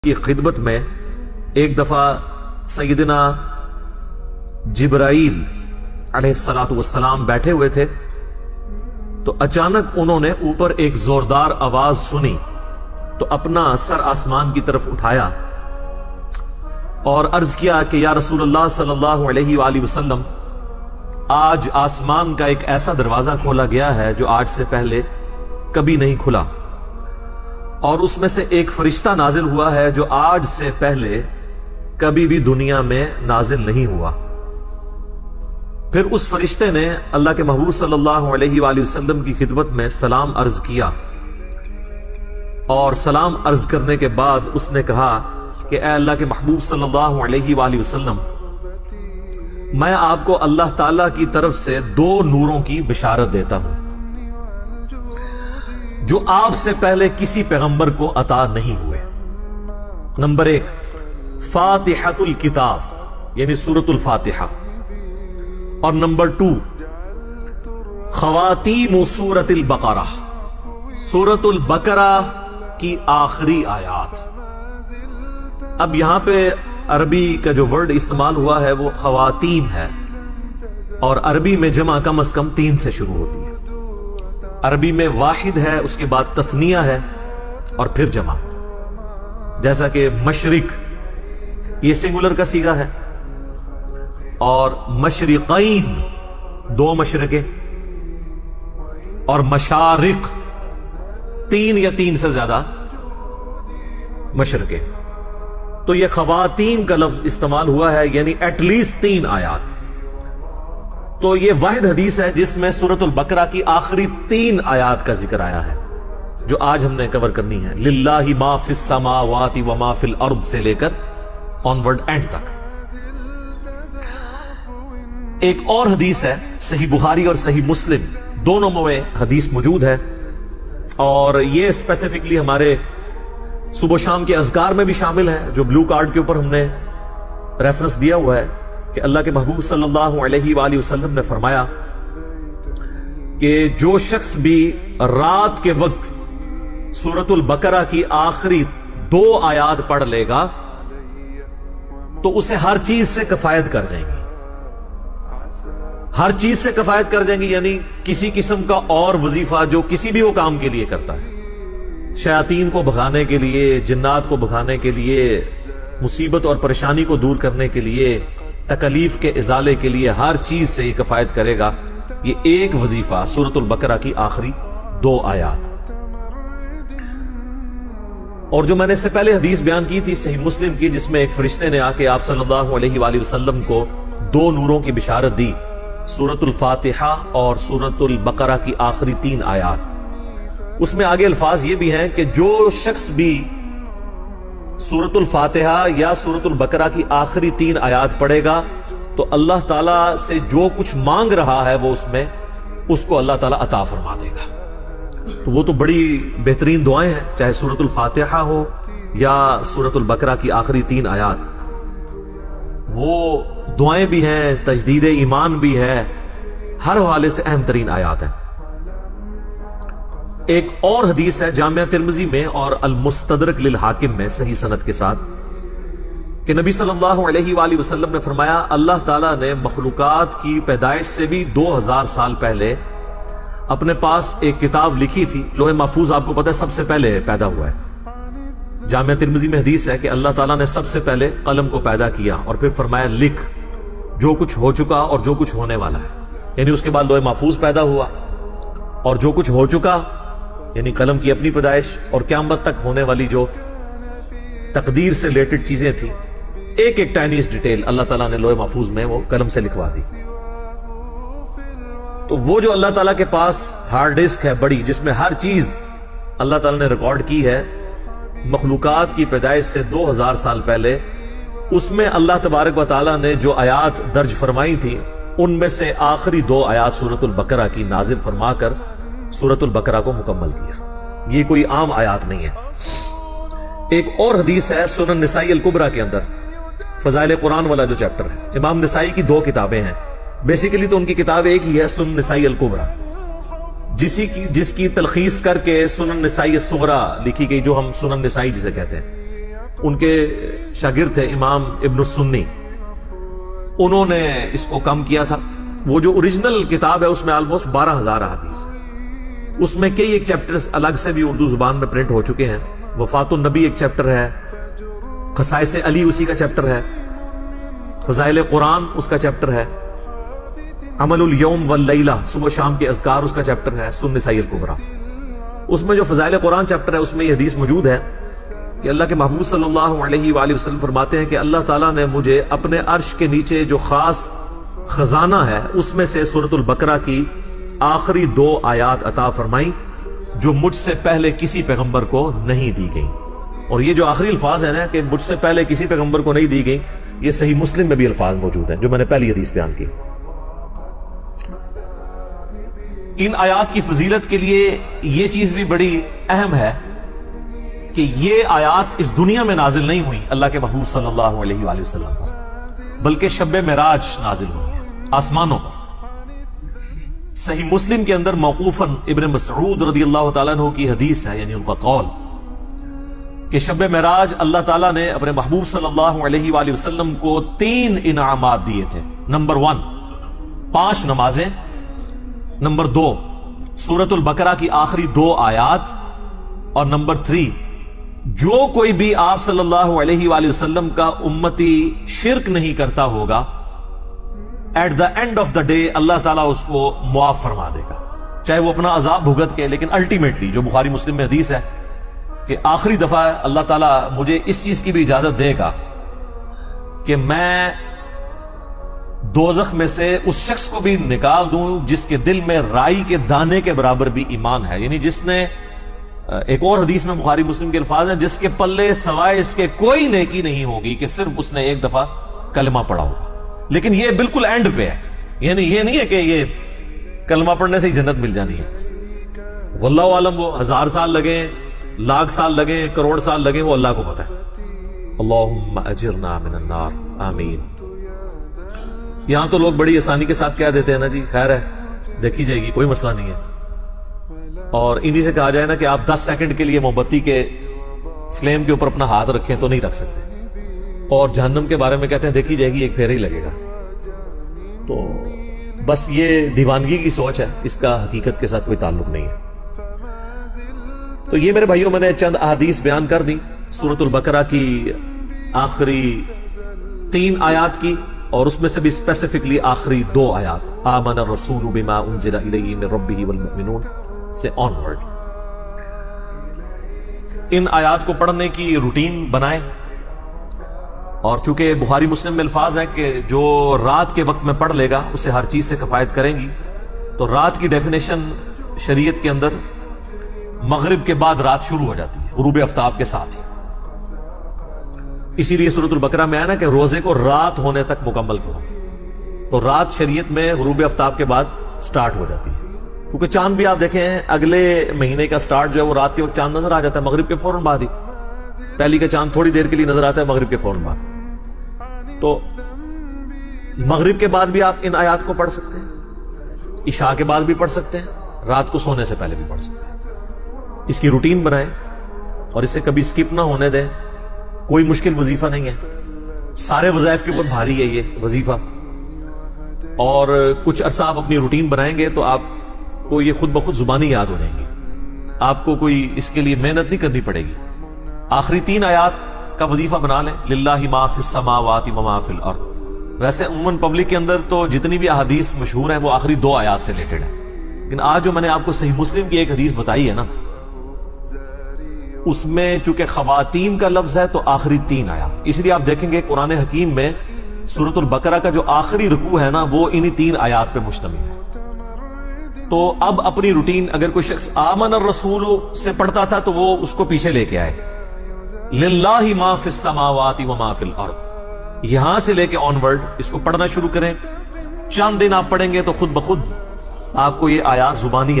کی خدمت میں ایک دفعہ سیدنا جبرائیل علیہ السلام بیٹھے ہوئے تھے تو اچانک انہوں نے اوپر ایک زوردار آواز سنی تو اپنا سر آسمان کی طرف اٹھایا اور عرض کیا کہ یا رسول اللہ صلی اللہ علیہ وآلہ وسلم، آج آسمان کا ایک ایسا دروازہ کھولا گیا ہے جو آج سے پہلے کبھی نہیں کھلا، اور اس میں سے ایک فرشتہ نازل ہوا ہے جو آج سے پہلے کبھی بھی دنیا میں نازل نہیں ہوا۔ پھر اس فرشتے نے اللہ کے محبوب صلی اللہ علیہ وآلہ وسلم کی خدمت میں سلام عرض کیا، اور سلام عرض کرنے کے بعد اس نے کہا کہ اے اللہ کے محبوب صلی اللہ علیہ وآلہ وسلم، میں آپ کو اللہ تعالیٰ کی طرف سے 2 نوروں کی بشارت دیتا ہوں جو آپ سے پہلے کسی پیغمبر کو عطا نہیں ہوئے۔ نمبر 1، فاتحۃ الکتاب یعنی سورۃ الفاتحہ، اور نمبر 2، خواتیم سورۃ البقرہ، سورۃ البقرہ کی آخری آیات۔ اب یہاں پہ عربی کا جو ورڈ استعمال ہوا ہے وہ خواتیم ہے، اور عربی میں جمع کم از کم 3 سے شروع ہوتی ہے۔ عربی میں واحد ہے، اس کے بعد تثنیہ ہے اور پھر جمع، جیسا کہ مشرق یہ سنگولر کا صیغہ ہے، اور مشرقین 2 مشرقیں، اور مشارق 3 یا 3 سے زیادہ مشرقیں۔ تو یہ خواتین کا لفظ استعمال ہوا ہے، یعنی ایٹ لیسٹ 3 آیات۔ تو یہ واحد حدیث ہے جس میں سورۃ البقرہ کی آخری 3 آیات کا ذکر آیا ہے، جو آج ہم نے کور کرنی ہے، للہ ما فی السماوات و ما فی الارض سے لے کر آنورڈ اینڈ تک۔ ایک اور حدیث ہے، صحیح بخاری اور صحیح مسلم دونوں میں حدیث موجود ہے، اور یہ اسپیسیفکلی ہمارے صبح و شام کے اذکار میں بھی شامل ہے، جو بلو کارڈ کے اوپر ہم نے ریفرنس دیا ہوا ہے کہ اللہ کے محبوب صلی اللہ علیہ وآلہ وسلم نے فرمایا کہ جو شخص بھی رات کے وقت سورۃ البقرہ کی آخری 2 آیات پڑھ لے گا تو اسے ہر چیز سے کفایت کر جائیں گی، ہر چیز سے کفایت کر جائیں گی، یعنی کسی قسم کا اور وظیفہ جو کسی بھی وہ کام کے لیے کرتا ہے، شیاطین کو بھگانے کے لیے، جنات کو بھگانے کے لیے، مصیبت اور پریشانی کو دور کرنے کے لیے، تکلیف کے ازالے کے لیے، ہر چیز سے یہ کفایت کرے گا یہ ایک وظیفہ سورۃ البقرہ کی آخری 2 آیات۔ اور جو میں نے اس سے پہلے حدیث بیان کی تھی صحیح مسلم کی، جس میں ایک فرشتے نے آ کے آپ صلی اللہ علیہ وآلہ وسلم کو 2 نوروں کی بشارت دی، سورۃ الفاتحہ اور سورۃ البقرہ کی آخری 3 آیات۔ اس میں آگے الفاظ یہ بھی ہیں کہ جو شخص بھی سورۃ الفاتحہ یا سورۃ البقرہ کی آخری 3 آیات پڑھے گا تو اللہ تعالیٰ سے جو کچھ مانگ رہا ہے وہ اس کو اللہ تعالیٰ عطا فرما دے گا۔ تو وہ تو بڑی بہترین دعائیں ہیں، چاہے سورۃ الفاتحہ ہو یا سورۃ البقرہ کی آخری 3 آیات، وہ دعائیں بھی ہیں، تجدید ایمان بھی ہے، ہر حوالے سے اہم ترین آیات ہیں۔ ایک اور حدیث ہے جامعہ ترمذی میں اور المستدرک للحاکم میں صحیح سند کے ساتھ کہ نبی صلی اللہ علیہ وآلہ وسلم نے فرمایا، اللہ تعالیٰ نے مخلوقات کی پیدائش سے بھی 2000 سال پہلے اپنے پاس ایک کتاب لکھی تھی۔ لوح محفوظ آپ کو پتہ ہے سب سے پہلے پیدا ہوا ہے۔ جامعہ ترمذی میں حدیث ہے کہ اللہ تعالیٰ نے سب سے پہلے قلم کو پیدا کیا اور پھر فرمایا لکھ جو کچھ ہو چکا اور جو کچھ ہونے والا ہے، یعنی اس کے بعد لوح محفوظ پیدا ہوا، اور جو کچھ ہو چکا یعنی قلم کی اپنی پیدائش، اور قیامت تک ہونے والی جو تقدیر سے ریلیٹڈ چیزیں تھیں، ایک ایک ٹائنیز ڈیٹیل اللہ تعالیٰ نے لوح محفوظ میں وہ قلم سے لکھوا دی۔ تو وہ جو اللہ تعالیٰ کے پاس ہارڈ ڈسک ہے بڑی، جس میں ہر چیز اللہ تعالیٰ نے ریکارڈ کی ہے مخلوقات کی پیدائش سے 2000 سال پہلے، اس میں اللہ تبارک و تعالیٰ نے جو آیات درج فرمائی تھی ان میں سے آخری 2 آیات سورۃ البقرہ کی نازل فرما کر سورۃ البقرہ کو مکمل کیا۔ یہ کوئی عام آیات نہیں ہے۔ ایک اور حدیث ہے سنن نسائی الکبریٰ کے اندر، فضائل قرآن والا جو چیپٹر ہے، امام نسائی کی 2 کتابیں ہیں، بیسیکلی تو ان کی کتاب ایک ہی ہے، سنن نسائی الکبریٰ، جس کی تلخیص کر کے سنن نسائی الصغریٰ لکھی گئی، جو ہم سنن نسائی جسے کہتے ہیں۔ ان کے شاگرد تھے امام ابن السنی، انہوں نے اس کو کم کیا تھا۔ وہ جو اوریجنل کتاب ہے اس میں آلموسٹ 12,000 احادیث ہیں، اس میں کئی ایک چیپٹرز الگ سے بھی اردو زبان میں پرنٹ ہو چکے ہیں۔ وفات النبی ایک چیپٹر ہے، خصائص علی اسی کا چیپٹر ہے، فضائل قرآن اس کا چیپٹر ہے، عمل الیوم واللیلہ صبح شام کے اذکار اس کا چیپٹر ہے، سنن نسائی الکبریٰ۔ اس میں جو فضائل قرآن چیپٹر ہے اس میں یہ حدیث موجود ہے کہ اللہ کے محبوب صلی اللہ علیہ وآلہ وسلم فرماتے ہیں کہ اللہ تعالیٰ نے مجھے اپنے عرش کے نیچے جو خاص خزانہ ہے اس میں سے سورۃ البقرہ کی آخری 2 آیات عطا فرمائیں جو مجھ سے پہلے کسی پیغمبر کو نہیں دی گئیں۔ اور یہ جو آخری الفاظ ہیں نا کہ مجھ سے پہلے کسی پیغمبر کو نہیں دی گئیں، یہ صحیح مسلم میں بھی الفاظ موجود ہیں جو میں نے پہلی حدیث بیان کی۔ ان آیات کی فضیلت کے لیے یہ چیز بھی بڑی اہم ہے کہ یہ آیات اس دنیا میں نازل نہیں ہوئی اللہ کے محبوب صلی اللہ علیہ وآلہ وسلم پر، بلکہ شب معراج نازل ہوئی ہے آسمانوں پر۔ صحیح مسلم کے اندر موقوفاً ابن مسعود رضی اللہ تعالیٰ عنہ کی حدیث ہے، یعنی ان کا قول کہ شب معراج اللہ تعالیٰ نے اپنے محبوب صلی اللہ علیہ وآلہ وسلم کو 3 انعامات دیے تھے۔ نمبر 1 5 نمازیں، نمبر 2 سورۃ البقرہ کی آخری 2 آیات، اور نمبر 3 جو کوئی بھی آپ صلی اللہ علیہ وآلہ وسلم کا امتی شرک نہیں کرتا ہوگا، at the end of the day اللہ تعالیٰ اس کو معاف فرما دے گا، چاہے وہ اپنا عذاب بھگت کے، لیکن الٹیمیٹلی جو بخاری مسلم میں حدیث ہے کہ آخری دفعہ اللہ تعالیٰ مجھے اس چیز کی بھی اجازت دے گا کہ میں دوزخ میں سے اس شخص کو بھی نکال دوں جس کے دل میں رائی کے دانے کے برابر بھی ایمان ہے، یعنی جس نے، ایک اور حدیث میں بخاری مسلم کے الفاظ ہیں، جس کے پلے سوائے اس کے کوئی نیکی نہیں ہوگی کہ صرف اس نے ایک دفعہ کلمہ پڑھا ہوگا۔ لیکن یہ بالکل اینڈ پہ ہے، یعنی یہ نہیں ہے کہ یہ کلمہ پڑھنے سے ہی جنت مل جانی ہے۔ واللہ عالم، وہ 1000 سال لگے، لاکھ سال لگے، کروڑ سال لگے، وہ اللہ کو پتہ ہے۔ اللہم اجرنا من النار، آمین۔ یہاں تو لوگ بڑی آسانی کے ساتھ کہہ دیتے ہیں نا جی خیر ہے دیکھی جائے گی، کوئی مسئلہ نہیں ہے، اور انہی سے کہا جائے نا کہ آپ 10 سیکنڈ کے لیے موم بتی کے فلیم کے اوپر اپنا ہاتھ رکھیں تو نہیں رکھ سکتے، اور جہنم کے بارے میں کہتے ہیں دیکھی جائے گی، ایک پھیرا ہی لگے گا۔ تو بس یہ دیوانگی کی سوچ ہے، اس کا حقیقت کے ساتھ کوئی تعلق نہیں ہے۔ تو یہ میرے بھائیوں میں نے چند احادیث بیان کر دی سورۃ البقرہ کی آخری 3 آیات کی، اور اس میں سے بھی اسپیسیفکلی آخری 2 آیات آمن الرسول بما انزل الیہ من ربہ والمؤمنون سے آنورڈ۔ ان آیات کو پڑھنے کی روٹین بنائیں، اور چونکہ بخاری مسلم میں الفاظ ہیں کہ جو رات کے وقت میں پڑھ لے گا اسے ہر چیز سے کفایت کریں گی، تو رات کی ڈیفینیشن شریعت کے اندر مغرب کے بعد رات شروع ہو جاتی ہے، غروب آفتاب کے ساتھ ہی۔ اسی لیے سورۃ البقرہ میں آیا نا کہ روزے کو رات ہونے تک مکمل کرو، تو رات شریعت میں غروب آفتاب کے بعد سٹارٹ ہو جاتی ہے، کیونکہ چاند بھی آپ دیکھیں اگلے مہینے کا سٹارٹ جو ہے وہ رات کے وقت چاند نظر آ جاتا ہے مغرب کے فوراً بعد ہی، پہلی کا چاند تھوڑی دیر کے لیے نظر آتا ہے مغرب کے فوراً بعد۔ تو مغرب کے بعد بھی آپ ان آیات کو پڑھ سکتے ہیں، عشاء کے بعد بھی پڑھ سکتے ہیں، رات کو سونے سے پہلے بھی پڑھ سکتے ہیں۔ اس کی روٹین بنائیں اور اسے کبھی سکپ نہ ہونے دیں، کوئی مشکل وظیفہ نہیں ہے، سارے وظائف کے اوپر بھاری ہے یہ وظیفہ، اور کچھ عرصہ آپ اپنی روٹین بنائیں گے تو آپ کو یہ خود بخود زبانی یاد ہو جائیں گی، آپ کو کوئی اس کے لیے محنت نہیں کرنی پڑے گی۔ آخری 3 آیات کا وظیفہ بنا لیں، للہ ما فی السماوات و ما فی الارض۔ ویسے عموماً پبلک کے اندر تو جتنی بھی احادیث مشہور ہیں وہ آخری 2 آیات سے ریلیٹڈ ہیں، لیکن آج جو میں نے آپ کو صحیح مسلم کی ایک حدیث بتائی ہے نا، اس میں چونکہ خواتین کا لفظ ہے تو آخری 3 آیات، اس لیے آپ دیکھیں گے قرآن حکیم میں سورۃ البقرہ کا جو آخری رکوع ہے نا وہ انہی 3 آیات پہ مشتمل ہے۔ تو اب اپنی روٹین، اگر کوئی شخص آمن الرسول سے پڑھتا تھا تو وہ اس کو پیچھے لے کے آئے، للہ ما فی السماوات و ما فی الارض، یہاں سے لے کے آنورڈ اس کو پڑھنا شروع کریں۔ چند دن آپ پڑھیں گے تو خود بخود آپ کو یہ آیات زبانی